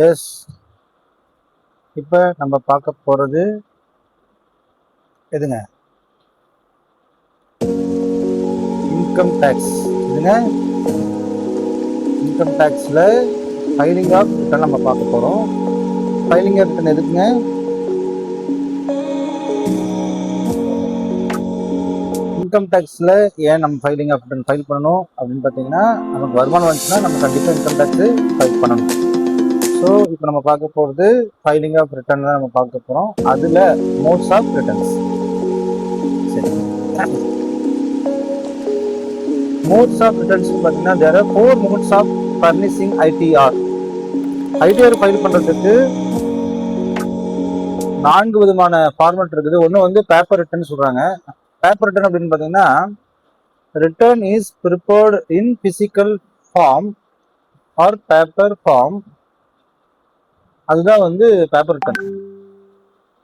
S, இப்போ நம்ம பார்க்க போகிறது எதுங்க? Income tax. இதுங்க இன்கம் டேக்ஸில் ஃபைலிங் ஆஃப் ரிட்டர்ன் நம்ம பார்க்க போகிறோம். ஃபைலிங் ஆஃப் ரிட்டர்ன் எதுக்குங்க? இன்கம் டேக்ஸில் ஏன் நம்ம ஃபைலிங் ஆஃப் ரிட்டர்ன் ஃபைல் பண்ணணும் அப்படின்னு பார்த்தீங்கன்னா, நமக்கு வருமானம் வந்துச்சுன்னா நம்ம கண்டிப்பாக இன்கம் டேக்ஸு ஃபைல் பண்ணணும். ஸோ இப்போ நம்ம பார்க்க போகிறது ஃபைலிங் ஆஃப் ரிட்டர்ன் தான் நம்ம பார்க்க போகிறோம். அதில் மோட்ஸ் ஆஃப் ரிட்டர்ன்ஸ். சரி, மோட்ஸ் ஆஃப் ரிட்டர்ன்ஸ் பார்த்தீங்கன்னா there are 4 modes of furnishing ITR. ITR file பண்ணுறதுக்கு 4 விதமான ஃபார்மேட் இருக்குது. ஒன்று வந்து பேப்பர் ரிட்டர்ன் சொல்கிறாங்க. பேப்பர் ரிட்டர்ன் அப்படின்னு பார்த்தீங்கன்னா, return is prepared in physical form or paper form. அதுதான் வந்து paper return.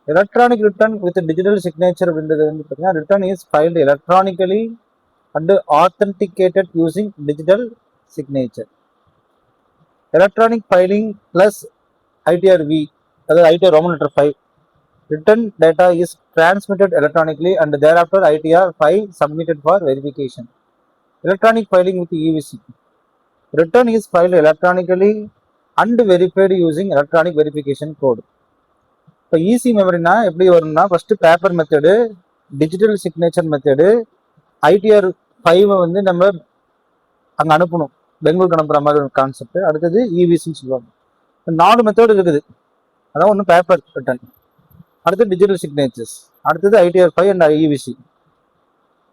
Electronic return with digital signature அப்படின்றது வந்து பார்த்தீங்கன்னா, return is filed electronically and authenticated using digital signature. Electronic filing plus ITR V, அதாவது ITR Roman letter 5. Written data is transmitted electronically and thereafter ITR-5 submitted for verification. Electronic filing with EVC. Return is filed electronically and verified using electronic verification code. இப்போ easy மெமரினா எப்படி வரும்னா, first paper method, digital signature method, ITR-5 வந்து நம்ம அங்கே அனுப்பணும், பெங்களூருக்கு அனுப்புகிற மாதிரி ஒரு கான்செப்ட். அடுத்தது EVCன்னு சொல்லுவாங்க. 4 மெத்தட் இருக்குது. அதான் ஒன்று பேப்பர் ரிட்டர்ன், அடுத்து டிஜிட்டல் சிக்னேச்சர்ஸ், அடுத்தது ITR-5 and EVC.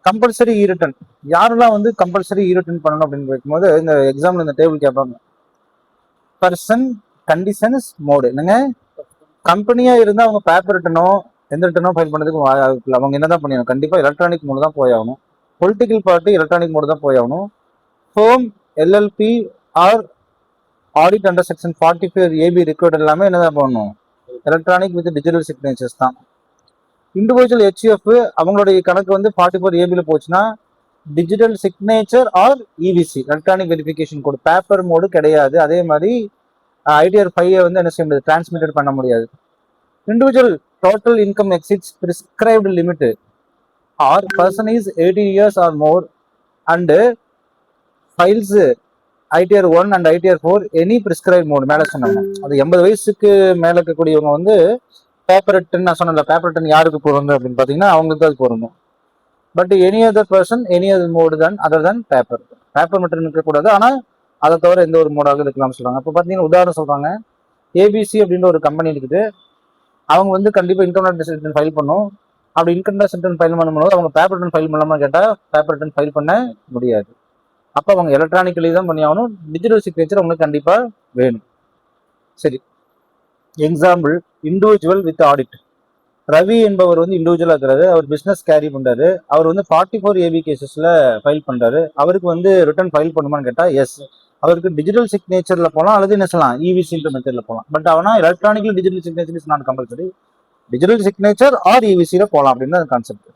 Compulsory E return. யாரெல்லாம் வந்து கம்பல்சரி இ ரிட்டர்ன் பண்ணணும் அப்படின்னு கேட்கும்போது, இந்த எக்ஸாம்பிள் இந்த டேபிள் கேட்பாங்க. Person, conditions, mode. என்னங்க, கம்பெனியா இருந்தால் அவங்க பேப்பர் ரிட்டனோ எந்த ரிட்டனோ ஃபைல் பண்ணதுக்கு அவங்க என்னதான் பண்ணிடணும், கண்டிப்பாக எலக்ட்ரானிக் மோடு தான் போய் ஆகணும். பொலிட்டிக்கல் பார்ட்டி எலக்ட்ரானிக் மோடு தான் போய் ஆகணும். Form, LLP or audit under section 45AB record எல்லாமே என்னதான் பண்ணணும், எலக்ட்ரானிக் வித் டிஜிட்டல் சிக்னேச்சர்ஸ் தான். இண்டிவிஜுவல் HUF அவங்களுடைய கணக்கு வந்து 44AB போச்சுன்னா digital signature or EVC, electronic verification code. Paper mode கிடையாது. அதே மாதிரி ITR-5 வந்து என்ன செய்ய முடியாது, டிரான்ஸ்மிட்டட் பண்ண முடியாது. Individual total income exceeds prescribed limit or person is 18 years or more and files ITR-1 and ITR-4 any prescribe mode. மேலே சொன்னாங்க அது 80 வயசுக்கு மேலே இருக்கக்கூடியவங்க வந்து பேப்பர் ரிட்டர்ன். நான் சொன்னல, பேப்பர் ரிட்டர்ன் யாருக்கு போறோம் அப்படின்னு பார்த்தீங்கன்னா அவங்களுக்கு தான் அது போறணும். But any other person any other mode தான் அதர் தான் பேப்பர். பேப்பர் மட்டும் இருக்கக்கூடாது, ஆனால் அதை தவிர எந்த ஒரு மோடாக இருக்கலாம்னு சொல்றாங்க. இப்போ பார்த்தீங்கன்னா உதாரணம் சொல்றாங்க, ABC அப்படின்ற ஒரு கம்பெனி இருக்குது. அவங்க வந்து கண்டிப்பாக இன்கம் டேக்ஸ் ரிட்டர்ன் ஃபைல் பண்ணும். அப்படி இன்கம் டேக்ஸ் ரிட்டர்ன் ஃபைல் பண்ணும்போது அவங்க பேப்பர் ரிட்டர்ன் ஃபைல் பண்ணலாமா கேட்டால் பேப்பர் ரிட்டர்ன் ஃபைல் பண்ண முடியாது. அப்போ அவங்க எலக்ட்ரானிக்கலி தான் பண்ணி ஆகணும். டிஜிட்டல் சிக்னேச்சர் அவங்களுக்கு கண்டிப்பாக வேணும். சரி, example individual with audit. Ravi என்பவர் வந்து இண்டிவிஜுவலாக இருக்கிறாரு. அவர் பிஸ்னஸ் கேரி பண்ணுறாரு. அவர் வந்து 44AB கேசஸில் ஃபைல் பண்ணுறாரு. அவருக்கு வந்து ரிட்டர்ன் ஃபைல் பண்ணுமான்னு கேட்டால் எஸ். அவருக்கு டிஜிட்டல் சிக்னேச்சரில் போகலாம், அல்லது என்ன சொல்லலாம், EVC மெத்தடில் போகலாம். பட் அவனா electronically digital signature is not compulsory. Digital signature or EVCயில் போகலாம் அப்படின்னு அந்த கான்செப்ட்.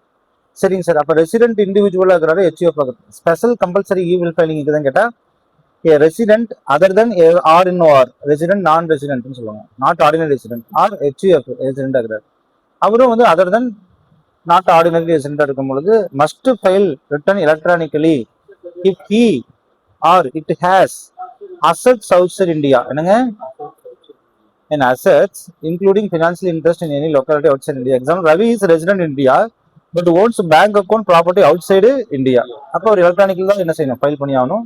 சரிங்க சார். அப்போ ரெசிடென்ட் இண்டிவிஜுவலாக இருக்கிறாரு, HUF ஸ்பெஷல் கம்பல்சரி இவில் ஃபைலிங் இருக்குதுன்னு கேட்டால் resident other than or in or resident non ரெசிடென்ட்னு சொல்லுவாங்க. Not ordinary resident or HUF resident இருக்கிறார். அவரும் வந்து other than not ordinary resident இருக்கும் பொழுது must file return electronically if he or it has assets outside India. என்னங்க, in assets including financial interest in any locality outside India. Example, Ravi is resident in India but owns bank account property outside India. அப்போ ஒரு electronical தான் என்ன செய்யணும், file பண்ணி ஆகணும்.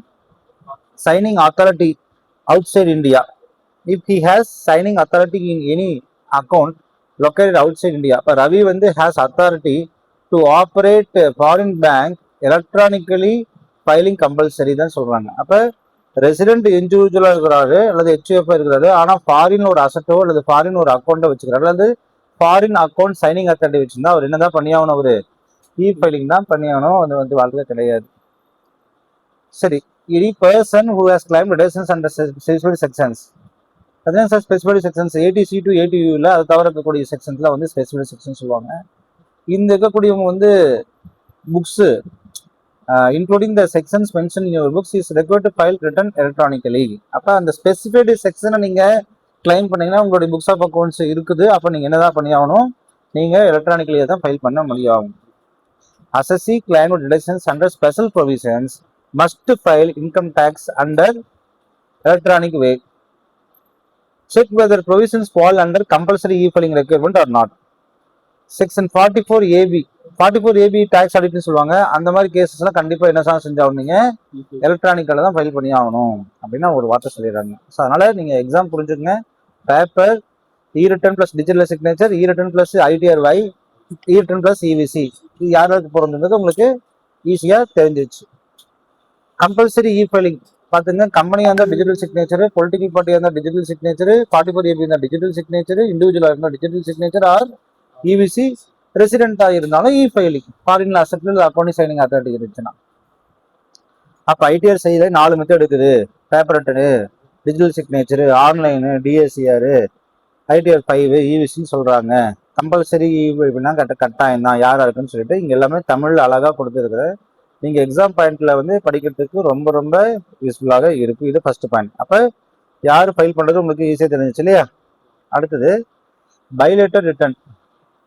Signing authority outside India. If he has signing authority in any account located outside India. அப்போ ரவி வந்து has authority to operate foreign bank electronically filing compulsory தான் சொல்றாங்க. அப்போ ரெசிடென்ட் இண்டிவிஜுவலா இருக்கிறாரு அல்லது HUF இருக்கிறாரு, ஆனால் ஃபாரின் ஒரு அசட்டோ அல்லது ஃபாரின் ஒரு அக்கௌண்ட்டை வச்சுக்கிறாரு, அல்லது ஃபாரின் அக்கௌண்ட் சைனிங் அத்தாரிட்டி வச்சிருந்தா அவர் என்னதான் பண்ணி ஆகணும், ஒரு ஃபைலிங் தான் பண்ணி ஆகணும். அது வந்து வாழ்க்கை கிடையாது. சரி, any person who has claim deductions under specified sections. அதுதான் sir specified sections 80C to 80Uல அது தவிர இருக்கக்கூடிய செக்ஷன்ஸ்ல வந்து ஸ்பெசிஃபைட் செக்ஷன் சொல்லுவாங்க. இந்த இருக்கக்கூடியவங்க வந்து books including the sections mentioned in your books is required to file return electronically. அப்போ அந்த ஸ்பெசிஃபைடு செக்ஷனை நீங்கள் கிளைம் பண்ணீங்கன்னா உங்களுடைய புக்ஸ் ஆஃப் அக்கௌண்ட்ஸ் இருக்குது. அப்போ நீங்கள் என்னதான் பண்ணி ஆகணும், நீங்கள் எலக்ட்ரானிக்கலியே தான் ஃபைல் பண்ண முடியும். Assessee claim deductions under special provisions must file income tax under electronic way. Check whether provisions fall under compulsory e-filing requirement or not. Section 44AB 44AB tax ஆடிட்னு சொல்லுவாங்க. அந்த மாதிரி கேசஸ்லாம் கண்டிப்பாக என்ன செஞ்சாகணும், நீங்கள் எலக்ட்ரானிக்கில் தான் ஃபைல் பண்ணி ஆகணும் அப்படின்னா ஒரு வார்த்தை சொல்லிடுறாங்க. ஸோ அதனால் நீங்கள் எக்ஸாம் புரிஞ்சுக்கங்க. Paper e return plus digital signature, e return plus ITRY, e return plus EVC, இது யாருக்கு போகிறதுன்றது உங்களுக்கு ஈஸியாக தெரிஞ்சிச்சு. கம்பல்சரி இ-ஃபைலிங் பார்த்துங்க. கம்பெனியாக இருந்தால் டிஜிட்டல் சிக்னேச்சர், பொலிட்டிக்கல் பார்ட்டியாக இருந்தால் டிஜிட்டல் சிக்னேச்சர், 44AB இருந்தால் டிஜிட்டல் சிக்னேச்சர், இண்டிவிஜுவலாக இருந்தால் டிஜிட்டல் சிக்னேச்சர் ஆர் EVC, ரெசிடென்ட்டாக இருந்தாலும் இ-ஃபைலிங், ஃபாரின்ல அசெப்டில் அக்கௌண்டிங் சைனிங் அத்தாரிட்டி இருந்துச்சுன்னா. அப்போ ITR செய்யல 4 மெத்தட் இருக்குது. Paper return, digital signature, online, DSCR, ITR 5, EVCன்னு சொல்கிறாங்க. கம்பல்சரி அப்படின்னா கட்டாயம் தான் யாராக இருக்குன்னு சொல்லிட்டு இங்கே எல்லாமே தமிழ் அழகாக கொடுத்துருக்குற. நீங்கள் எக்ஸாம் பாயிண்ட்ல வந்து படிக்கிறதுக்கு ரொம்ப ரொம்ப யூஸ்ஃபுல்லாக இருக்குது. இது ஃபர்ஸ்ட் பாயிண்ட். அப்போ யார் ஃபைல் பண்ணுறது உங்களுக்கு ஈஸியாக தெரிஞ்சிச்சு இல்லையா? அடுத்தது பைலேட்டட் ரிட்டர்ன்,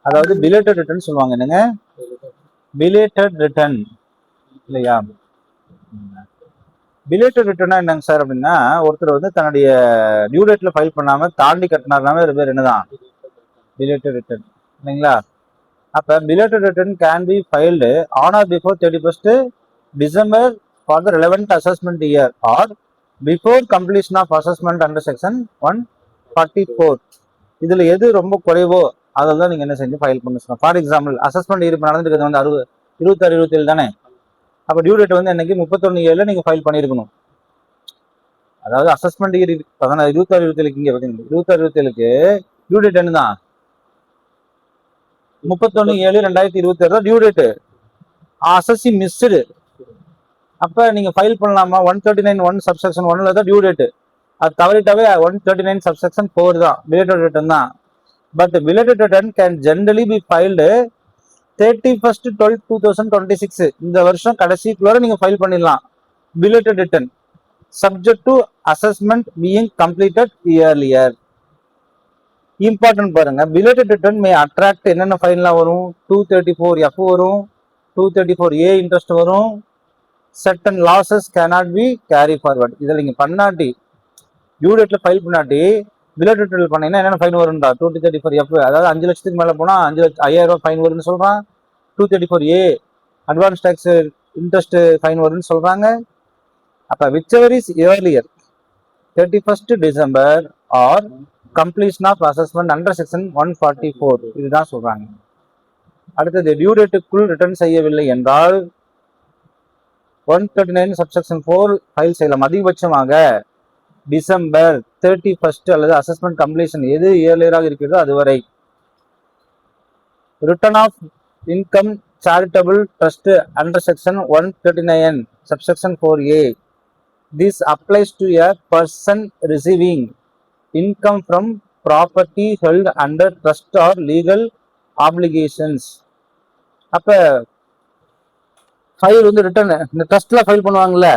அதாவது பிலேட்டட் ரிட்டர்ன் சொல்லுவாங்க. என்னங்க பிலேட்டட் ரிட்டர்ன் இல்லையா? பிலேட்டட் ரிட்டர்னா என்னங்க சார் அப்படின்னா, ஒருத்தர் வந்து தன்னுடைய டியூ டேட்ல ஃபைல் பண்ணாம தாண்டி கட்டினாருனாவே அது பேர் என்னதான் பிலேட்டட் ரிட்டர்ன் இல்லைங்களா? அப்போ belated return can be filed on or before 31st December for the relevant assessment year or before completion of assessment under section 144. இதில் எது ரொம்ப குறைவோ அதில் தான் நீங்கள் என்ன செஞ்சு ஃபைல் பண்ண சொல்லணும். ஃபார் எக்ஸாம்பிள் அசஸ்மெண்ட் இயர் இப்போ நடந்துருக்கிறது வந்து 26, 27 தானே. அப்போ டியூ டேட் வந்து என்னைக்கு 31/7 நீங்கள் ஃபைல் பண்ணியிருக்கணும். அதாவது அசஸ்மெண்ட் இயர் 26, 27 இங்கே பார்த்தீங்கன்னா 26, 27க்கு டியூ டேட் என்னதான் 31/7/2026 தான் டியூ டேட்டு. அசஸ்ஸி மிஸ்டு. அப்போ நீங்கள் ஃபைல் பண்ணலாமா? 139(1) சப்செக்ஷன் 1ல தான் டியூ டேட்டு. அது தவறிட்டாவே 139 சப்செக்ஷன் 4 தான் பிலேட்டட் ரிட்டர்ன் தான். But belated return can generally be filed 31st 12 2026 இந்த வருஷம் கடைசிக்குள்ள நீங்க ஃபைல் பண்ணிடலாம் belated return, subject to assessment being completed earlier. Important பாருங்க, பிலேட்டட் ரிட்டர்ன் மே அட்ராக்ட் என்னென்ன ஃபைன்லாம் வரும்? 234F வரும், 234A இன்ட்ரெஸ்ட் வரும். Certain losses cannot be carry forward. இதில் நீங்கள் பண்ணாட்டி டியூ டேட்ல ஃபைல் பண்ணாட்டி பிலேட்டட் ரிட்டர்ன் பண்ணீங்கன்னா என்னென்ன ஃபைன் வரும்டா? 234F, அதாவது 5 லட்சத்துக்கு மேலே போனால் 5,000 ஃபைன் வரும்னு சொல்கிறான். 234A advance tax interest fine வரும்னு சொல்கிறாங்க. அப்போ whichever is earlier 31st December or completion of assessment under section 144 இதுதான் சொல்கிறாங்க. அடுத்தது டியூ டேட்டுக்குள் ரிட்டர்ன் செய்யவில்லை என்றால் 139 சப்செக்ஷன் 4 ஃபைல் செய்யலாம். அதிகபட்சமாக December 31st அல்லது அசஸ்மெண்ட் கம்ப்ளீஷன் எது இயர்லியராக இருக்கிறதோ அதுவரை. Return of income charitable trust under section 139 subsection 4A. This applies to a person receiving income from property held under trust or legal obligations. அப்ப ஃபைல் வந்து return இந்த ட்ரஸ்ட்ல ஃபைல் பண்ணுவாங்கல்ல,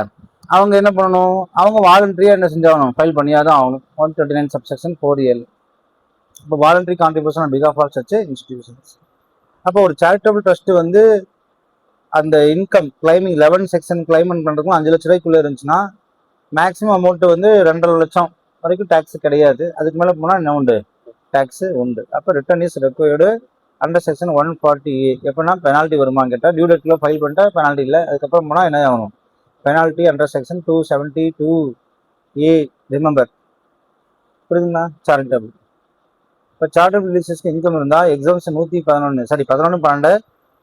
அவங்க என்ன பண்ணணும்? அவங்க வாலண்டரியா என்ன செஞ்சாகணும்? ஃபைல் பண்ணியாதான் ஆகணும். 139 subsection 4A. இப்போ voluntary contribution on behalf of such institutions. அப்போ ஒரு சேரிட்டபிள் ட்ரஸ்ட் வந்து அந்த இன்கம் கிளைமிங் 11 செக்ஷன் கிளைமெண்ட் பண்ணுறதுக்கும் 5 லட்ச ரூபாய்க்குள்ளே இருந்துச்சுன்னா மேக்ஸிமம் அமௌண்ட் வந்து 2.5 லட்சம் வரைக்கும் டேக்ஸ் கிடையாது. அதுக்கு மேலே போனால் என்ன உண்டு? டேக்ஸ் உண்டு. அப்போ return is required under section 140A. எப்படின்னா பெனால்ட்டி வருமானு கேட்டால் டியூ டேட்டில் ஃபைல் பண்ணிட்டா பெனால்ட்டி இல்லை. அதுக்கப்புறம் போனால் என்ன ஆகணும்? Penalty under section 272A. Remember, புரியுதுங்களா? சேரிட்டபிள். இப்போ சார்ட்டபிள் ரிலீசஸ்க்கு இன்கம் இருந்தால் எக்ஸாம்ஷன் 11/12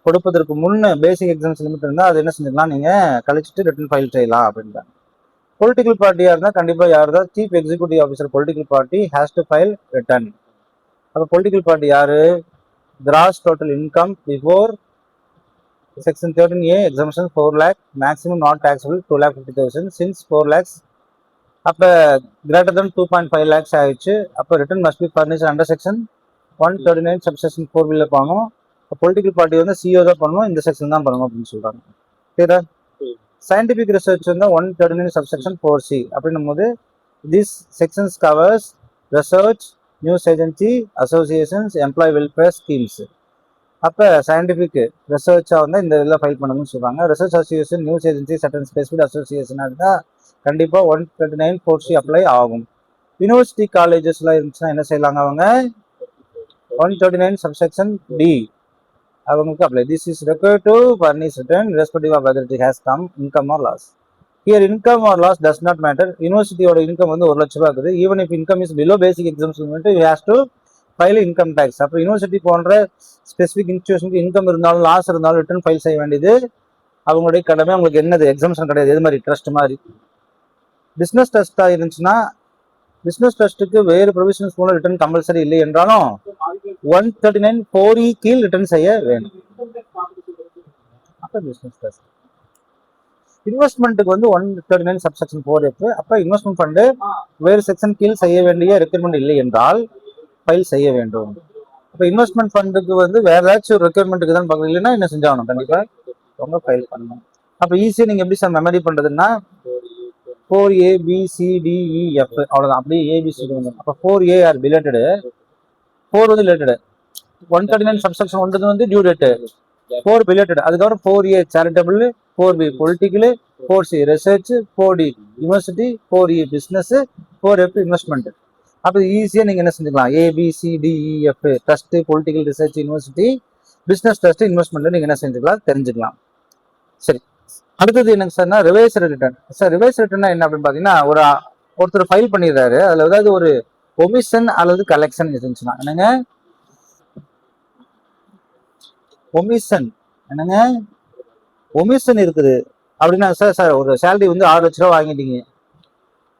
கொடுப்பதற்கு முன்னே பேசிக் எக்ஸாம்ஸ் லிமிட் இருந்தால் அது என்ன செஞ்சுக்கலாம்? நீங்கள் கழிச்சிட்டு ரிட்டர்ன் ஃபைல் செய்யலாம் அப்படின்றாங்க. பொலிட்டிக்கல் பார்ட்டியாக இருந்தால் கண்டிப்பாக யார் தான்? Chief executive officer political party has to file return. அப்போ பொலிட்டிக்கல் பார்ட்டி யாரு? Cross total income before section 13A exemption 4 lakh, maximum not taxable 2,50,000 since 4 lakhs. அப்போ கிரேட்டர் தென் 2.5 lakhs ஆயிடுச்சு. அப்போ return must B furnished under section 139 subsection 4 பண்ணணும். Political party வந்து CO தான் பண்ணணும், இந்த செக்ஷன் தான் பண்ணணும் அப்படின்னு சொல்றாங்க. சரியா? சயின்டிபிக் ரிசர்ச் வந்து 139 சப்செக்ஷன் 4C அப்படின்னும் போது this sections covers research, news agency, associations, employee welfare schemes. அப்போ சயின்டிஃபிக் ரிசர்ச்சாக வந்து இந்த இதில் ஃபைல் பண்ணணும்னு சொல்கிறாங்க. Research association, news agency, certain specific அசோசியேஷனாக இருந்தால் கண்டிப்பாக 139 4C அப்ளை ஆகும். யூனிவர்சிட்டி காலேஜஸ்லாம் இருந்துச்சுன்னா என்ன செய்யலாங்க அவங்க 139 subsection D அவங்களுக்கு apply. This is required to furnish return respective of whether it has come income or loss. Here income or loss does not matter. யூனிவர்சிட்டியோட இன்கம் வந்து 1 லட்ச ரூபா இருக்குது. Even if income is below basic exemption you has to file income tax. அப்போ university போன்ற specific இன்ஸ்டியூஷனுக்கு income இருந்தாலும் loss இருந்தாலும் ரிட்டர்ன் ஃபைல் செய்ய வேண்டியது அவங்களுடைய கடமை. அவங்களுக்கு என்னது எக்ஸாம்ஷன் கிடையாது. எது மாதிரி ட்ரஸ்ட் மாதிரி. பிஸ்னஸ் ட்ரஸ்டாக இருந்துச்சுன்னா பிஸ்னஸ் ட்ரஸ்ட்டுக்கு வேறு ப்ரொவிஷன்ஸ் மூலம் ரிட்டர்ன் கம்பல்சரி இல்லை என்றாலும் 139 4E கீழ் ரிட்டர்ன் செய்ய வேண்டும். அப்போ பிஸ்னஸ் ட்ரஸ்ட் இன்வெஸ்ட்மெண்ட்டுக்கு வந்து 139 subsection 4F. அப்போ இன்வெஸ்ட்மெண்ட் ஃபண்டு வேறு செக்ஷன் கீழ் செய்ய வேண்டிய ரெக்யர்மெண்ட் இல்லை என்றால் ஃபைல் செய்ய வேண்டும். இப்போ இன்வெஸ்ட்மெண்ட் ஃபண்டுக்கு வந்து வேற ஏதாச்சும் ரெக்யர்மெண்ட்டுக்கு தான் பார்க்கணும். இல்லைன்னா என்ன செஞ்சாகணும் கண்டிப்பாக ரொம்ப ஃபைல் பண்ணணும். அப்போ ஈஸியாக நீங்கள் எப்படி சார் மெமரி பண்ணுறதுன்னா 4A BCDEF அவ்வளோதான். அப்படியே ABCD வந்து அப்போ 4A ஆர் ரிலேட்டடு 4 வந்து ரிலேட்டடு 139 subsection 1 வந்து டியூ டேட்டு 4 ரிலேட்டடு. அதுக்கப்புறம் 4A charitable, 4B பொலிட்டிக்கலு, 4C research, 4D university, 4E business, 4F investment. அப்போ ஈஸியாக நீங்கள் என்ன செஞ்சுக்கலாம் ABCDEF trust, political, research, university, business trust, investment நீங்கள் என்ன செஞ்சுக்கலாம் தெரிஞ்சுக்கலாம். சரி, அடுத்தது என்னங்க சார்னா ரிவைஸ் ரிட்டர்ன். சார் ரிவைஸ் ரிட்டர்னா என்ன அப்படின்னு பார்த்தீங்கன்னா ஒருத்தர் ஃபைல் பண்ணிடுறாரு. அதில் ஏதாவது ஒரு ஒமிஷன் அல்லது கலெக்ஷன் இருந்துச்சுன்னா என்னங்க ஒமிஷன் இருக்குது அப்படின்னா சார் ஒரு சேலரி வந்து 6 லட்ச ரூபா வாங்கிட்டீங்க.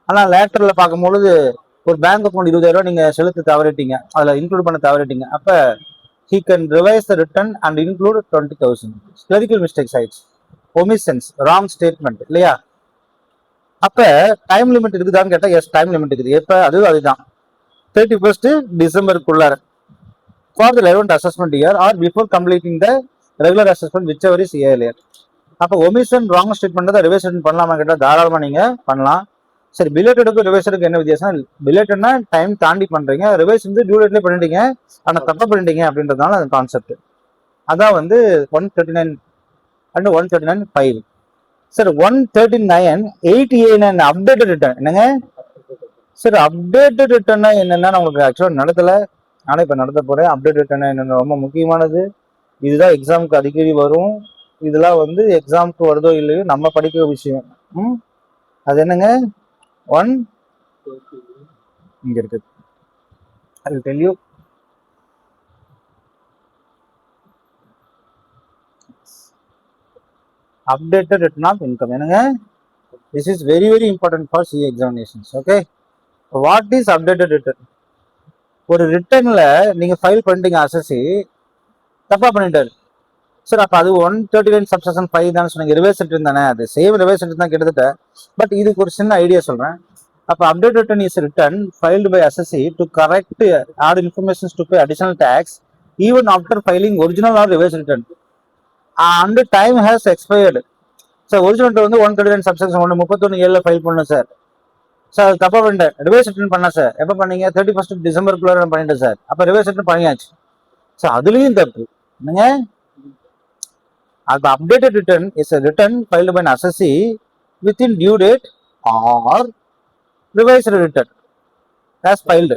ஆனால் லேட்டரில் பார்க்கும்பொழுது ஒரு பேங்க் அக்கௌண்ட் 20,000 ரூபா நீங்கள் செலுத்த தவறிட்டீங்க, அதில் இன்க்ளூட் பண்ண தவறிட்டீங்க. அப்போ he can revise the return and include 20,000. clerical mistakes ஆயிடுச்சு, ஒமிஷன்ஸ், ராங் ஸ்டேட்மெண்ட் இல்லையா. அப்போ டைம் லிமிட் இருக்குதான்னு கேட்டால் எஸ் டைம் லிமிட் இருக்குது. எப்போ அதுதான் 31st December for the relevant assessment year or before completing the regular assessment whichever is earlier. அப்போ omission wrong statement தான் ரிவைஸ் ரிட்டர்ன் பண்ணலாமா கேட்டால் தாராளமாக நீங்கள் பண்ணலாம். சரி, பிலேட்டடுக்கும் ரிவைஸருக்கு என்ன வித்தியாசம்? பிலேட்டட்னா டைம் தாண்டி பண்றீங்க, ரிவைஸ் வந்து டியூ டேட்லேயே பண்ணிட்டீங்க, ஆனால் தப்பா பண்ணிட்டீங்க அப்படின்றதுனால அந்த கான்செப்ட். அதான் வந்து 139 and 139 5. Sir 139 8A updated return என்னங்க சார்? அப்டேட்டட் ரிட்டர்னா என்னன்னா உங்களுக்கு ஆக்சுவலாக நடத்தலை, ஆனால் இப்போ நடத்த போறேன். அப்டேட் ரிட்டர்ன் என்னென்ன ரொம்ப முக்கியமானது. இதுதான் எக்ஸாமுக்கு அடிக்கடி வரும். இதெல்லாம் வந்து எக்ஸாமுக்கு வருதோ இல்லையோ நம்ம படிக்கிற விஷயம். அது என்னங்க 1 இங்க இருக்கு. I will tell you. Updated return of income என்னங்க? This is very very important for CA examinations. Okay, what is updated return? ஒரு ரிட்டர்ன்ல நீங்க ஃபைல் பண்ணிட்டீங்க, அசசி தப்பா பண்ணிட்டாரு சார். அப்ப அது 139 subsection 5 தான் சொன்னீங்க, ரிவைஸ் ரிட்டர்ன் தானே. அது சேம் ரிவைஸ் ரிட்டர்ன் தான் கிட்டத்தட்ட. பட் இதுக்கு ஒரு சின்ன ஐடியா சொல்றேன். அப்ப update return is return filed by assessee to correct add informations to pay additional tax even after filing original or revise return and time has expired. Sir original வந்து 139 subsection 1 31/7 file பண்ணணும் sir. Sir அது தப்பா பண்ணிட்டேன், revise return பண்ண sir. எப்போ பண்ணீங்க? 31st December பண்ணிட்டேன் sir. அப்ப ரிவைஸ் ரிட்டர்ன் பண்ணியாச்சு சார், அதுலயும் தப்பு என்னங்க. The updated return is a return filed by an assessee within due date or revised return as filed.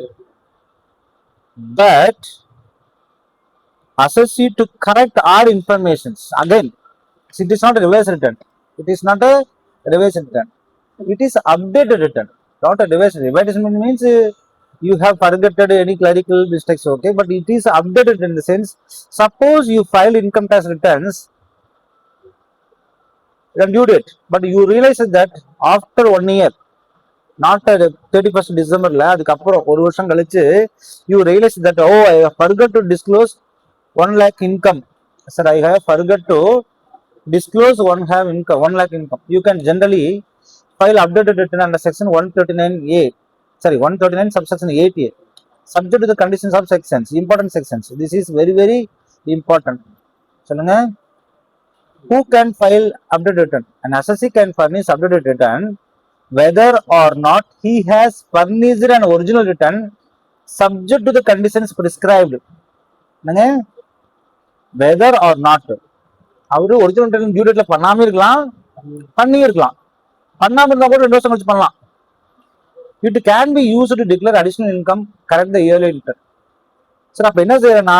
But assessee to correct all informations. Again, it is not a revised return. It is not a revised return. It is updated return, not a revised. Revised means you have forgotten any clerical mistakes, okay? But it is updated in the sense, suppose you filed income tax returns due date, but you realize that after 1 year, not 31st December, அதுக்கப்புறம் ஒரு வருஷம் கழிச்சு you realize that I have forgot to disclose 1 lakh income. Sir, I have forgot to disclose 1 lakh income. You can generally file updated return under section 139A. Sorry, 139 subsection 8A. Subject to the conditions of sections, important sections. This is very very important. சொல்லுங்க. Who can file updated return? An assessee can furnish updated return whether or not he has furnished an original return subject to the conditions prescribed. என்னங்க whether or not அவரு original return due டேட்ல பண்ணாம இருக்கலாம், பண்ணி இருக்கலாம். பண்ணாம இருந்தா கூட 2 வருஷம் கழிச்சு பண்ணலாம். It can be use to declare additional income correct the yearly return. Sir அப்ப என்ன செய்யறேன்னா,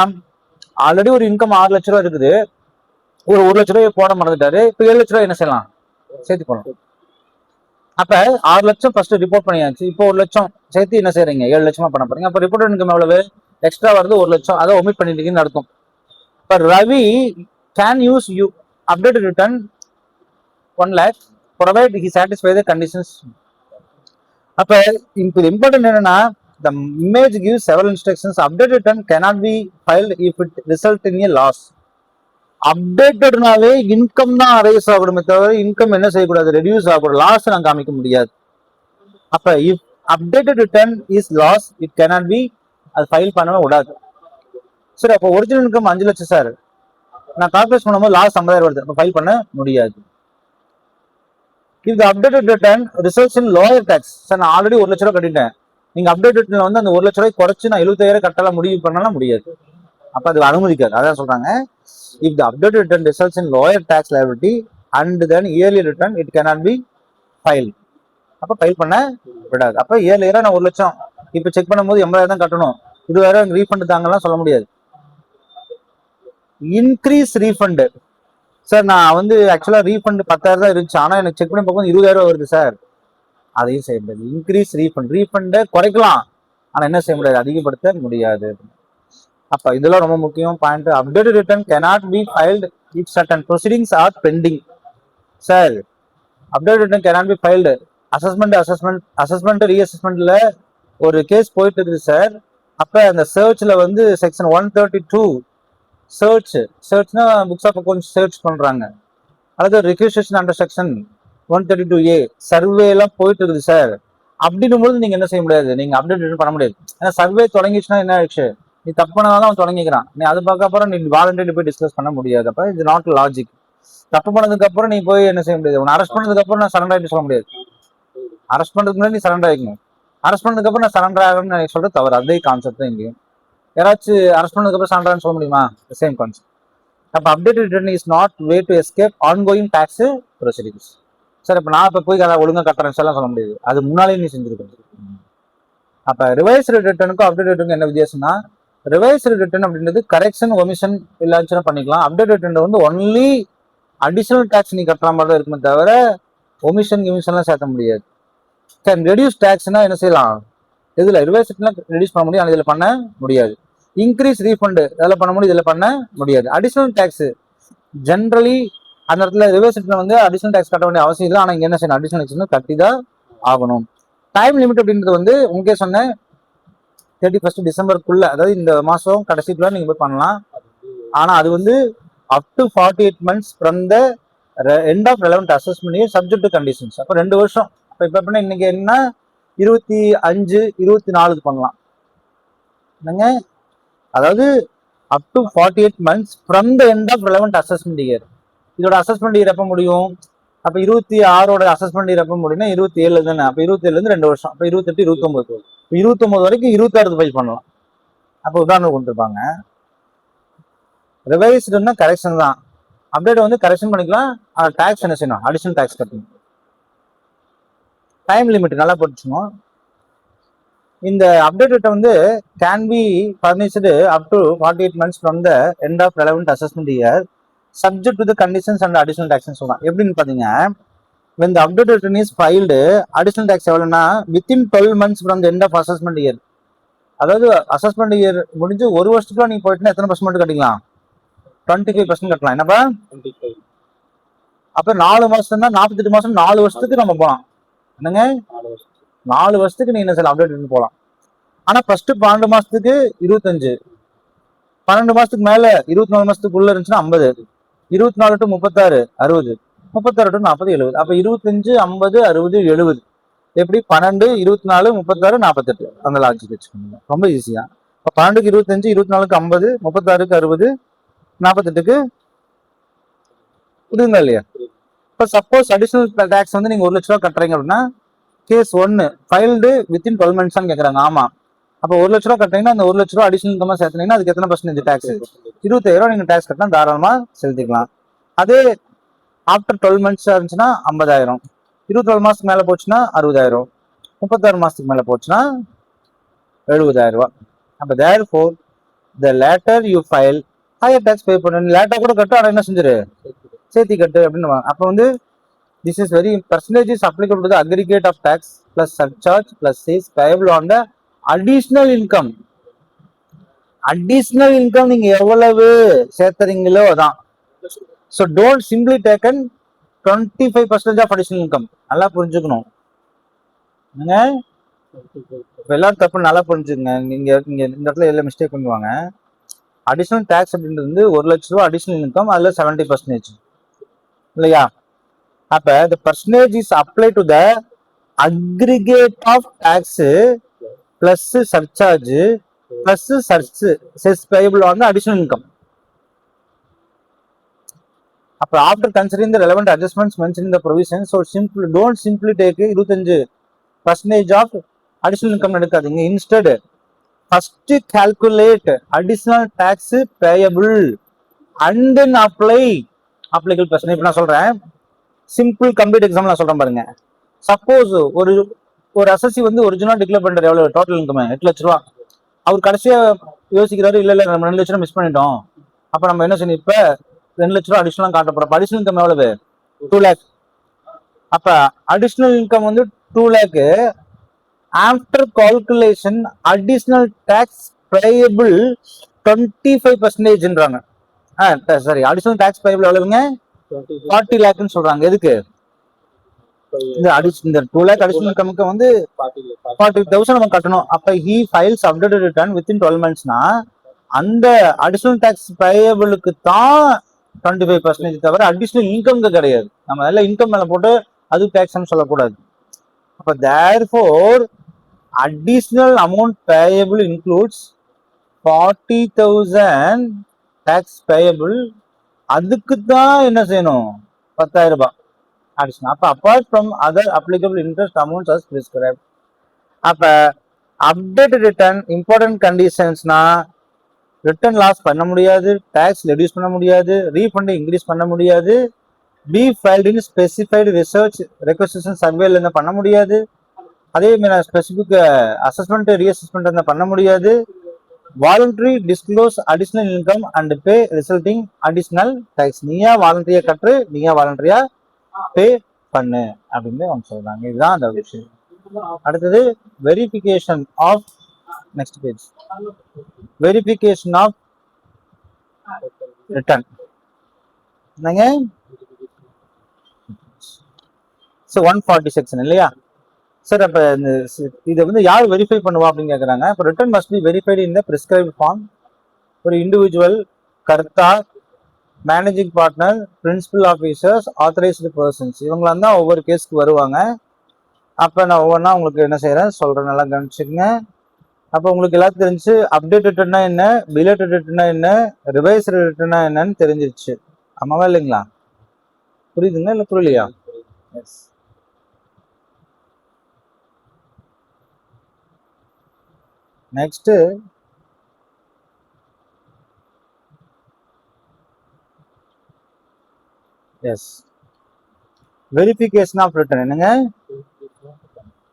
ஆல்ரெடி ஒரு இன்கம் 6 லட்ச ரூபா இருக்குது, ஒரு 1 லட்ச ரூபாய் போட மறந்துட்டாரு, இப்ப 7 லட்ச ரூபாய் என்ன செய்யலாம், சேர்த்து போகலாம். அப்ப 6 லட்சம் ஃபர்ஸ்ட் ரிப்போர்ட் பண்ணியாச்சு, இப்போ 1 லட்சம் சேர்த்து என்ன செய்யறீங்க, 7 லட்சமா பண்ண போறீங்க. அப்ப ரிப்போர்ட் இன்கம் எவ்வளவு, எக்ஸ்ட்ரா வருது 1 லட்சம், அதை ஒமிட் பண்ணிட்டீங்கன்னு அர்த்தம். இப்ப Ravi can use you update return 1 lakh provided he satisfy the conditions. அப்ப இப்போ இம்பார்ட்டன்ட் என்னன்னா, the image gives several instructions. Updated return cannot be filed if it result in a loss. அப்டேட்டட்னாவே இன்கம் தான் அரைஸ் ஆகணுமே தவிர income என்ன செய்யக்கூடாது, reduce ஆகக்கூடாது, லாஸ் நான் காமிக்க முடியாது. அப்ப if updated return is loss it cannot be, அது ஃபைல் பண்ணவே கூடாது. சரி, அப்போ ஒரிஜினல் இன்கம் 5 லட்சம் சார், நான் கால்குலேட் பண்ணும்போது லாஸ் 50,000 வருது, அப்போ ஃபைல் பண்ண முடியாது. If the updated return results in lower tax, sir நான் ஆல்ரெடி 1 லட்ச ரூபாய் கட்டிட்டேன், நீங்க அப்டேட் ரிட்டர்ன்ல வந்து அந்த 1 லட்ச ரூபாய் குறைச்சு நான் 75,000 கட்டலாம் முடிவு பண்ணலாம் முடியாது. அப்ப அது அனுமதிக்காது. அதான் சொல்றாங்க, if the updated return results in lower tax liability and then yearly return it cannot be filed. அப்ப ஃபைல் பண்ண விடாது. அப்ப இயர்லியரா நான் 1 லட்சம் இப்ப செக் பண்ணும்போது 80,000 தான் கட்டணும், 20,000 ரீஃபண்ட் தாங்கலாம் சொல்ல முடியாது. இன்க்ரீஸ் ரீஃபண்ட், சார் நான் வந்து ஆக்சுவலா ரீஃபண்ட் 10,000 தான் இருந்துச்சு, ஆனா எனக்கு செக் பண்ணி பார்க்கும்போது 20,000 வருது சார், அதையும் செய்ய முடியாது. இன்க்ரீஸ் ரீஃபண்ட், ரீஃபண்டை குறைக்கலாம், ஆனா என்ன செய்ய முடியாது, அதிகப்படுத்த முடியாது. அப்ப இதெல்லாம் ரொம்ப முக்கியம் point. Updated return cannot be filed if certain proceedings are pending. Sir updated return cannot be filed, assessment ரீஅசஸ்மெண்ட்ல ஒரு கேஸ் போயிட்டு இருக்குது சார். அப்ப அந்த சர்ச்ல வந்து செக்ஷன் 132 சர்ச்னா புக்ஸ் ஆஃப் அக்கௌண்ட்ஸ் சர்ச் பண்றாங்க, அதாவது ரெக்யூசேஷன் அண்டர் செக்ஷன் 132A சர்வே எல்லாம் போயிட்டு இருக்குது சார். அப்படின்னும் போது நீங்க என்ன செய்ய முடியாது, நீங்க அப்டேட் பண்ண முடியாது. ஏன்னா சர்வே தொடங்கிச்சுன்னா என்ன ஆயிடுச்சு, நீ தப்பு பண்ணாதான் அவன் தொடங்கிக்கிறான், நீ அது பார்க்க அப்புறம் நீ வாலண்டரி போய் டிஸ்கஸ் பண்ண முடியாது. அப்ப இது நாட் லாஜிக். தப்பு பண்ணதுக்கு அப்புறம் நீ போய் என்ன செய்ய முடியாது, உன்னை அரெஸ்ட் பண்ணதுக்கு அப்புறம் நான் சரண்டர் ஆகிட்டு சொல்ல முடியாது. அரெஸ்ட் பண்ணதுக்கு முன்னாடி நீ சரண்டர் ஆகிக்கணும், அரெஸ்ட் பண்ணதுக்கு அப்புறம் நான் சரண்டர் ஆகணும்னு எனக்கு சொல்றது தவறு. அதே கான்செப்ட் தான் இங்கேயும். யாராச்சும் அரெஸ்ட் பண்ணதுக்கு அப்புறம் சரண்டர்னு சொல்ல முடியுமா, சேம் கான்செப்ட். அப்ப updated return is not way to escape ongoing tax proceedings. Sir இப்ப நான் இப்ப போய் ஒழுங்கா கட்டுறேன் எல்லாம் சொல்ல முடியாது, அது முன்னாலே நீ செஞ்சிருக்க. அப்ப ரிவைஸ்டு ரிட்டர்னுக்கும் அப்டேட் ரிட்டர்னுக்கும் என்ன வித்தியாசம்னா, ரிவைஸ்டு ரிட்டர்ன் அப்படின்றது கரெக்ஷன் ஒமிஷன் இல்லாச்சுன்னா பண்ணிக்கலாம். அப்டேட் ரிட்டர்ன் வந்து ஒன்லி அடிஷனல் டாக்ஸ் நீ கட்டுற மாதிரி தான் இருக்குமே தவிர ஒமிஷன் கிமிஷன்லாம் சேர்த்த முடியாது. கேன் ரெடியூஸ் டாக்ஸ்னா என்ன செய்யலாம், இதுல ரிவைஸ் ரிட்டர்ன்ல ரெடியூஸ் பண்ண முடியும், இதுல பண்ண முடியாது. இன்க்ரீஸ் ரீஃபண்ட் அதில் பண்ண முடியும், இதுல பண்ண முடியாது. அடிஷனல் டாக்ஸ் ஜென்ரலி அந்த இடத்துல ரிவைஸ் ரிட்டர்ன் வந்து அடிஷனல் டாக்ஸ் கட்ட வேண்டிய அவசியம் இல்லை, ஆனா இங்க என்ன செய்யணும், அடிஷனல் டாக்ஸ் கட்டி தான் ஆகணும். டைம் லிமிட் அப்படின்றது வந்து உங்களுக்கே சொன்னேன் 31 டிசம்பருக்குள்ள, அதாவது இந்த மாசம் கடைசிக்குள்ள நீங்க போய் பண்ணலாம். ஆனா அது வந்து up to 48 months from the end of relevant assessment year subject to conditions. அப்ப 2 வருஷம். இப்ப எப்படின்னா இன்னைக்கு என்ன 25, 24 பண்ணலாம் என்னங்க, அதாவது up to 48 months from the end of relevant assessment year. இதோட அசஸ்மெண்ட் இயர் எப்ப முடியும், அப்ப 26ஓட அசஸ்மெண்ட் இயர் எப்ப முடியும்னா 27 தானே, அப்ப 27ல இருந்து 2 வருஷம், அப்ப 28, 29 வரைக்கும் 26 ஃபைல் பண்ணலாம். அப்ப உதாரணம் கொடுத்துருப்பாங்க, ரிவைஸ்டுன்னா கரெக்ஷன் தான், அப்டேட் வந்து கரெக்ஷன் பண்ணிக்கலாம், டாக்ஸ் என்ன செய்யணும், அடிஷனல் டாக்ஸ் கட்டணும். டைம் லிமிட் நல்லா போட்டுச்சுனோம். இந்த அப்டேட் வந்து can be furnished up to 48 months from the end of relevant assessment year subject to the conditions and additional tax சொல்லலாம். எப்படின்னு பாத்தீங்க, when the updated return is filed additional tax எவ்வளவுனா within 12 months from the end of assessment year. அதாவது assessment year முடிஞ்சு 1 வருஷத்துக்குள்ள நீ போயிட்டுனா எத்தனை percent கட்டிக்கலாம், 25% கட்டலாம். என்னப்பா, அப்ப 4 மாசம் தான், 48 மாசம் 4 வருஷத்துக்கு நம்ம போலாம். என்னங்க 4 வருஷத்துக்கு நீ என்ன செய்யலாம், அப்டேட் போலாம். ஆனா ஃபர்ஸ்ட் 12 மாசத்துக்கு 25, 12 மாசத்துக்கு மேல 24 மாசத்துக்குள்ள இருந்துச்சுன்னா 50, 24 to 36 60, 36 to 40 70. அப்ப 25, 50, 60, 70 எப்படி 12, 24, 36, 48 அந்த லாஜிக் வச்சுக்கோங்க, ரொம்ப ஈஸியா. இப்ப 12க்கு 25, 24க்கு 50, 36க்கு 60, 48க்கு புரியுங்களா இல்லையா? இப்ப சப்போஸ் அடிஷனல் டாக்ஸ் வந்து நீங்க 1 லட்ச ரூபா கட்டுறீங்க அப்படின்னா கேஸ் 1 ஃபைல்டு வித்தின் 12 months கேக்குறாங்க. ஆமா, அப்போ 1,00,000 ரூபா கட்டினீங்கன்னா அந்த 1,00,000 ரூபா அடிஷனல் இன்கமா சேர்த்தீங்கன்னா அதுக்கு எத்தனை பர்சன்டேஜ் டாக்ஸ்? 25,000 ரூபா நீங்க டாக்ஸ் கட்டினா தாராளமா செலுத்திக்கலாம். அதே ஆஃப்டர் 12 months இருந்துச்சுன்னா 50,000, 24 மாசத்துக்கு மேல போச்சுன்னா 60,000, 36 மாசத்துக்கு மேல போச்சுன்னா 70,000 ரூபாய். அப்ப therefore the later you file higher tax pay பண்ணு. லேட்டா கூட கட்டு, ஆனா என்ன செஞ்சிரு, சேர்த்தி கட்டு அப்படின்னு. அப்ப வந்து this is very percentage is applicable to the aggregate of tax plus surcharge plus is payable on the additional income. additional income நீங்க எவ்வளவு சேர்த்துறீங்களோ அதான். so don't simply taken 25% of additional income. நல்லா புரிஞ்சுக்கணும். எல்லாரும் தப்பு நல்லா புரிஞ்சுக்கங்க. நீங்க இங்க இந்த இடத்துல எல்லாம் மிஸ்டேக் பண்ணுவாங்க. அடிஷனல் டாக்ஸ் அப்படின்றது வந்து 1,00,000 ரூபாய் அடிஷனல் இன்கம், அதுல 70% இல்லையா? அப்ப the percentage is applied to the aggregate of tax plus surcharge plus cess payable on the additional income. அப்ப after considering the relevant adjustments mentioned in the provision, so don't simply take 25% of additional income எடுக்காதீங்க. instead first calculate additional tax payable and then applicable percentage. இப்ப நான் சொல்றேன், simple complete example நான் சொல்றேன் பாருங்க. Suppose ஒரு அசசி வந்து ஒரிஜினல் டிக்ளேர் பண்றாரு, எவ்வளவு டோட்டல் இன்கம் 8,00,000 ரூபா. அவர் கடைசியா யோசிக்கிறாரு, இல்ல நம்ம 2,00,000 மிஸ் பண்ணிட்டோம், அப்ப நம்ம என்ன செய்யணும், இப்ப 2,00,000 ரூபா அடிஷனல் காட்ட போறோம். அடிஷனல் இன்கம் எவ்வளவு, 2 lakh. அப்ப அடிஷனல் இன்கம் வந்து 2 lakh. After calculation additional tax payable 25%. Sorry, additional tax payable எவ்வளவுங்க, 40 lakh சொல்றாங்க. எதுக்கு? இந்த 2 lakh அடிஷனல் இன்கமுக்கு வந்து 40,000 நம்ம கட்டணும். அப்ப he files updated return within 12 monthsனா அந்த அடிஷனல் டாக்ஸ் பேயபிளுக்கு தான் 25% தவிர அடிஷனல் இன்கம்க்கு கிடையாது. நம்ம எல்லாம் இன்கம் மேல போட்டு அது டாக்ஸ் சொல்லக்கூடாது. அப்ப therefore additional amount payable includes 40,000 tax payable. அதுக்கு தான் என்ன செய்யணும், 10,000 ரூபாய் அடிஷனல். அப்ப apart from other applicable interest amounts as prescribed. அப்ப updated return important conditionsனா ரிட்டர்ன் லாஸ் பண்ண முடியாது, டாக்ஸ் ரெடியூஸ் பண்ண முடியாது, ரீஃபண்ட் இன்க்ரீஸ் பண்ண முடியாது, பி ஃபைல்ட் இன் ஸ்பெசிஃபைடு ரிசர்ச் ரெக்வசிஷன் சர்வேல இருந்து பண்ண முடியாது, அதே மாதிரி ஸ்பெசிபிக் அசஸ்மெண்ட் ரீஅசஸ்மெண்ட் பண்ண முடியாது, voluntary disclose additional income and pay resulting additional tax. நீயா வாலண்டரியா கட்டு, நீயா வாலண்டரியா பே பண்ணு அப்படின்னு அவங்க சொல்றாங்க. இதுதான் அந்த விஷயம். அடுத்தது verification of, next page, verification of return. என்னங்க, 140 செக்ஷன் இல்லையா சார்? அப்ப இதை வந்து யார் வெரிஃபை பண்ணுவா அப்படின்னு கேட்குறாங்க. இப்போ return must be verified in the prescribed form. ஒரு individual, karta, managing partner, principal officers, authorised persons, இவங்களாம் தான் ஒவ்வொரு கேஸ்க்கு வருவாங்க. அப்போ நான் ஒவ்வொன்றா உங்களுக்கு என்ன செய்கிறேன் சொல்கிறேன், நல்லா கவனிச்சுக்கங்க. அப்போ உங்களுக்கு எல்லாத்துக்கும் தெரிஞ்சு அப்டேட் ரிட்டர்னா என்ன, பிலேட்டட் ரிட்டர்னா என்ன, ரிவைஸ்டு ரிட்டர்னா என்னன்னு தெரிஞ்சிருச்சு. ஆமாவா இல்லைங்களா? புரியுதுங்களா இல்லை புரியலையா? Yes. Next yes, verification of return. என்னங்க,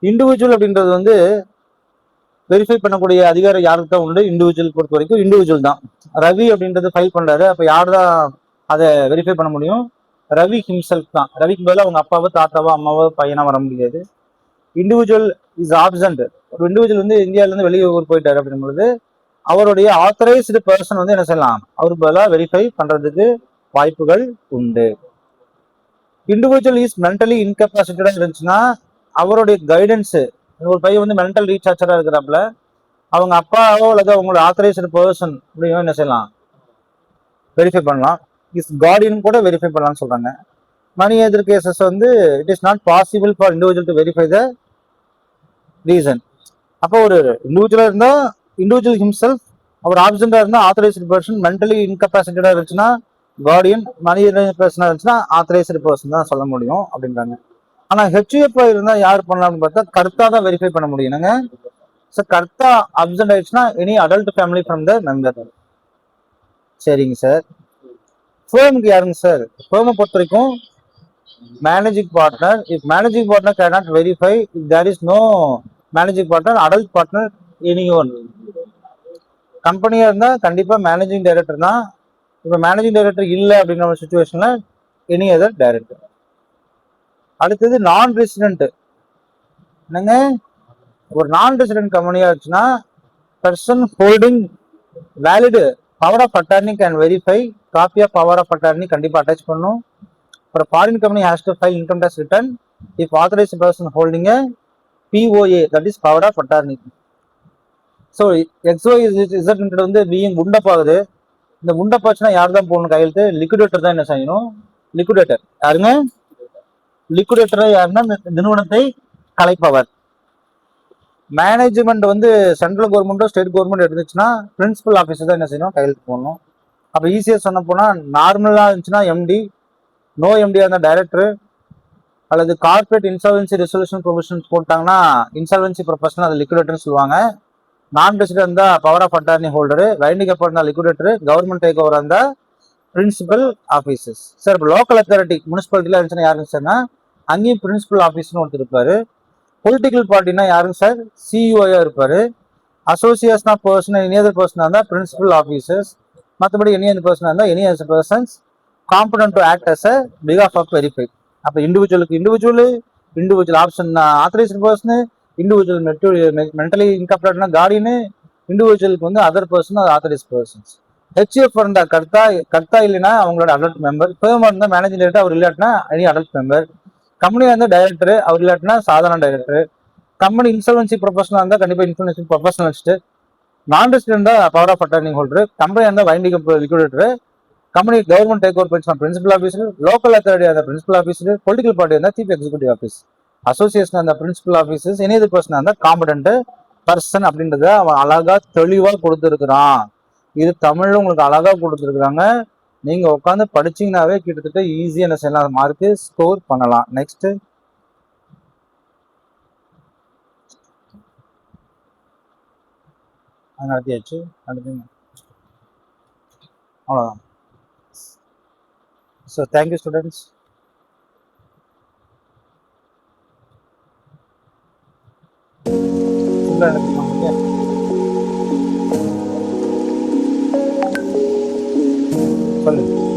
இண்டிவிஜுவல் அப்படின்றது வந்து வெரிஃபை பண்ணக்கூடிய அதிகாரம் யாருக்கு தான் உண்டு? இண்டிவிஜுவல் பொறுத்த வரைக்கும் இண்டிவிஜுவல் தான். ரவி அப்படின்றது ஃபைல் பண்றாரு, அப்ப யார் தான் அதை வெரிஃபை பண்ண முடியும்? ரவி ஹிம்செல்ஃப் தான். ரவிக்கு பதிலாக அவங்க அப்பாவோ தாத்தாவோ அம்மாவோ பையனா வர முடியாது. Individual is absent. ஒரு இண்டிவிஜுவல் வந்து இந்தியாவில இருந்து வெளியே ஊர் போயிட்டாரு அப்படிங்கும்போது அவருடைய ஆத்தரைஸ்டு பர்சன் வந்து என்ன செய்யலாம், அவருக்கு பதிலாக வெரிஃபை பண்றதுக்கு வாய்ப்புகள் உண்டு. இண்டிவிஜுவல் இஸ் மென்டலி இன்கெப்பாசிட்டடா இருந்துச்சுன்னா அவருடைய கைடன்ஸ், ஒரு பையன் வந்து மென்டல் ரீசார்ஜரா இருக்கிறாப்புல, அவங்க அப்பாவோ அல்லது அவங்களோட ஆத்தரைஸ்டு பர்சன் அப்படியும் என்ன செய்யலாம், வெரிஃபை பண்ணலாம். இஸ் கார்டியன் கூட வெரிஃபை பண்ணலாம்னு சொல்றாங்க. மணி எதிர் கேசஸ் வந்து it is not possible for individual to verify the reason. அப்போ ஒரு இண்டிவிஜுவலா இருந்தா இண்டிவிஜுவல் ஹிம்செல்ஃப், அவர் ஆப்சென்டா இருந்தா ஆத்தரைஸ்டு பர்சன், மென்டலி இன்கெப்பாசிட்டடா இருந்துச்சுன்னா கார்டியன், மணி பர்சனா இருந்துச்சுன்னா ஆத்தரைஸ்டு பர்சன் தான் சொல்ல முடியும் அப்படின்றாங்க. ஆனா ஹெச்யூஎஃப் இருந்தா யார் பண்ணலாம்னு பார்த்தா கர்த்தா தான் வெரிஃபை பண்ண முடியும். என்னங்க, ஸோ கர்த்தா அப்சென்ட் ஆயிடுச்சுன்னா any adult family from the member. சரிங்க சார். ஃபேமுக்கு யாருங்க சார்? ஃபேமை பொறுத்த வரைக்கும் managing partner. If managing partner cannot verify if there is no managing partner, adult partner any one. கம்பெனியா இருந்தா கண்டிப்பா மேனேஜிங் டைரக்டர் தான். இப்ப மேனேஜிங் டைரக்டர் இல்லை அப்படின்ற ஒரு சுச்சுவேஷன்ல எனி அதர் டைரக்டர். அடுத்தது நான் ரெசிடென்ட். என்னங்க, ஒரு நான் ரெசிடென்ட் கம்பெனியா இருந்துச்சுன்னா person holding valid power of attorney can verify. Copy of power of attorney கண்டிப்பா அட்டாச் பண்ணும். அப்புறம் foreign company has to file income tax return if authorised person holding POA, that is power of attorney. So XYZ வந்து being wound up ஆகுது. இந்த உண்டப்பாச்சுன்னா யார் தான் போகணும் கையெழுத்து? லிக்விடேட்டர் தான் என்ன செய்யணும்? லிக்விடேட்டர் யாருங்க? லிக்விடேட்டர் யாருன்னா நிறுவனத்தை கலைப்பவர். மேனேஜ்மெண்ட் வந்து சென்ட்ரல் கவர்மெண்டோ ஸ்டேட் கவர்மெண்ட் இருந்துச்சுன்னா பிரின்சிபல் ஆஃபீஸர் தான் என்ன செய்யணும்? கையெழுத்து போடணும். அப்போ ஈஸியாக சொன்ன போனால் நார்மலாக இருந்துச்சுன்னா MD, நோ MD அந்த டைரக்டர், அல்லது கார்பரேட் இன்சால்வன்சி ரெசல்யூஷன் ப்ரொவிஷன்ஸ் போட்டாங்கன்னா இன்சால்வன்சி ப்ரொஃபஷனல் அது லிக்விடேட்டர்னு சொல்லுவாங்க. நான் ரெசிடென்ட் இருந்தா power of attorney holder, winding up இருந்தா லிக்விடேட்டர், கவர்மெண்ட் டேக் ஓவர் இருந்தா பிரின்சிபல் ஆஃபீஸர்ஸ். சார் இப்போ லோக்கல் அத்தாரிட்டி முனிசிபாலிட்டியில் இருந்துச்சுன்னா யாருங்க சார்னா அங்கேயும் பிரின்சிபல் ஆஃபீஸ்னு ஒருத்தர் இருப்பாரு. பொலிட்டிக்கல் பார்ட்டினா யாருங்க சார்? CEO இருப்பாரு. Association of person any other பர்சனாக இருந்தால் பிரின்சிபல் ஆஃபீஸர்ஸ். மற்றபடி எனி அதர் பர்சனாக இருந்தால் any other persons competent to act as a பிகாஃப் ஆஃப் வெரிஃபை. அப்போ individual option authorised person, individual mentally இன்கார்பரேட்னா கார்டியனு, இண்டிவிஜுவலுக்கு வந்து other person authorise persons. HF இருந்தா கர்த்தா இல்லைன்னா அவங்களோட அடல்ட் மெம்பர். ஃபேமா இருந்தால் மேனேஜிங் டைரக்டர், அவர் இல்லாட்டினா எனி அடல்ட் மெம்பர். கம்பெனியா இருந்தால் டைரக்டர், அவர் இல்லாட்டினா சாதாரண டைரக்டர். கம்பெனி இன்சால்வன்சி ப்ரொஃபஷனல் இருந்தால் கண்டிப்பா இன்சூரன்ஸ் ப்ரொஃபஷனலிஸ்ட். நான் ரெசிடென்ட் தான் power of attorney holder. Company இருந்தால் winding up liquidator. Company government take over பண்ணிச்சுனா பிரின்சிபல் ஆஃபீஸர். லோக்கல் அத்தாரிட்டி அந்த பிரின்சிபல் ஆஃபீஸர். பொலிட்டிக்கல் பார்ட்டி இருந்தால் சீஃப் எக்ஸிகூட்டிவ் ஆஃபீஸ். அசோசியேஷன் அந்த principal officers. Any other person அந்த competent person அப்படின்றத அவன் அழகா தெளிவா கொடுத்துருக்கிறான். இது தமிழ்ல உங்களுக்கு அழகா கொடுத்துருக்குறாங்க. நீங்க உட்காந்து படிச்சீங்கன்னாவே கிட்டத்தட்ட ஈஸியா என்ன செய்யலாம்? மார்க்கு ஸ்கோர் பண்ணலாம். நெக்ஸ்ட் நடத்தியாச்சு. அடுத்து அவ்வளோதான். So thank you students. சொல்லுங்க.